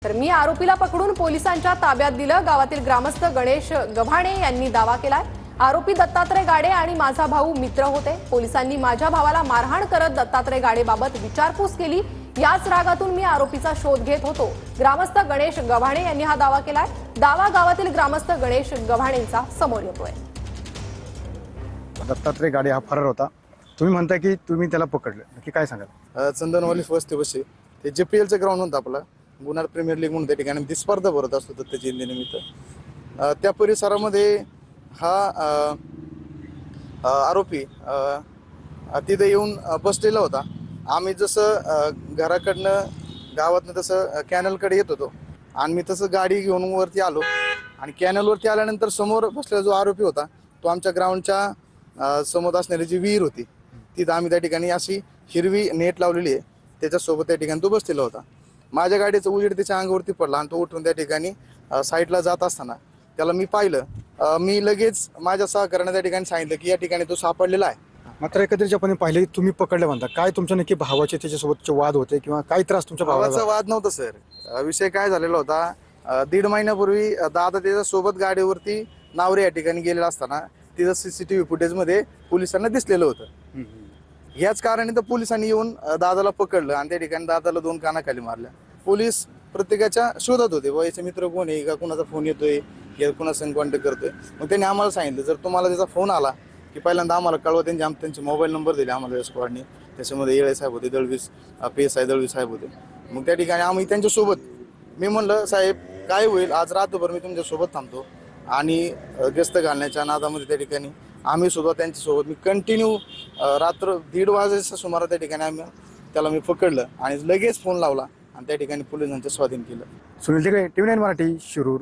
तर मी आरोपीला पकडून पोलिसांच्या ताब्यात दिलं। गावातील ग्रामस्थ गणेश गव्हाणे यांनी दावा केलाय। आरोपी दत्तात्रय गाडे आणि माझा भाऊ मित्र होते। पोलिसांनी माझ्या भावाला मारहाण करत दत्तात्रय गाडेबाबत विचारपूस केली। याच रागातून मी आरोपीचा शोध घेत होतो। ग्रामस्थ गणेश गव्हाणे यांनी हा दावा केलाय। दावा गावातील ग्रामस्थ गणेश गव्हाणेंचा समोर येतोय। दत्तात्रय गाडे हा फरार होता। तुम्ही म्हणता की तुम्ही त्याला पकडलं, नक्की काय सांगाल? चंदनवाली वस्ती बशी ते JPLचं ग्राउंड होतं आपला गुन्हा प्रीमियर लीग म्हणून त्या ठिकाणी ती स्पर्धा भरत असतो दत्त जयंतीनिमित्त। त्या परिसरामध्ये हा आरोपी तिथे येऊन बसलेला होता। आम्ही जसं घराकडनं गावातनं तसं कॅनलकडे येत होतो आणि मी तसं गाडी घेऊन वरती आलो आणि कॅनलवरती आल्यानंतर समोर बसलेला जो आरोपी होता तो आमच्या ग्राउंडच्या समोर असणारी जी विहीर होती तिथं आम्ही त्या ठिकाणी अशी हिरवी नेट लावलेली आहे त्याच्यासोबत त्या ठिकाणी तो बसलेला होता। माझ्या गाडीचं उजेड त्याच्या अंगावरती पडला आणि तो उठून त्या ठिकाणी साईडला जात असताना त्याला मी पाहिलं। मी लगेच माझ्या सहकार्याने त्या ठिकाणी सांगितलं की या ठिकाणी तो सापडलेला आहे। मात्र एकत्रितपणे पाहिले तुम्ही पकडले म्हणता, काय तुमच्या नक्की भावाचे त्याच्यासोबतचे वाद होते किंवा काय त्रास तुमच्या भावाचा वाद नव्हता सर। विषय काय झालेला होता, 1.5 महिन्यापूर्वी दादा त्याच्या सोबत गाडीवरती नावरे या ठिकाणी गेलेला असताना तिथं CCTV फुटेजमध्ये पोलिसांना दिसलेलं होतं। याच कारणाने तर पोलिसांनी येऊन दादाला पकडलं आणि त्या ठिकाणी दादाला 2 कानाखाली मारल्या। पोलीस प्रत्येकाच्या शोधात होते, बाबा याचे मित्र कोण आहे का, कुणाचा फोन येतोय या कुणासंग कॉन्टॅक्ट करतोय। मग त्यांनी आम्हाला सांगितलं जर तुम्हाला त्याचा फोन आला की पहिल्यांदा आम्हाला कळवा। त्यांचे मोबाईल नंबर दिले आम्हाला स्क्वॉडने, त्याच्यामध्ये येळे साहेब होते, दळवीस PSI दळवी साहेब होते। मग त्या ठिकाणी आम्ही त्यांच्यासोबत मी म्हणलं साहेब काय होईल, आज रात्रभर मी तुमच्यासोबत थांबतो आणि गस्त घालण्याच्या नादामध्ये त्या ठिकाणी आम्ही सुद्धा त्यांच्यासोबत मी कंटिन्यू रात्र 1:30 वाजेच्या सुमारास त्या ठिकाणी त्याला मी पकडलं आणि लगेच फोन लावला आणि त्या ठिकाणी पोलिसांचं स्वाधीन केलं। सुनील टिकळे, TV9 मराठी, शिरूर।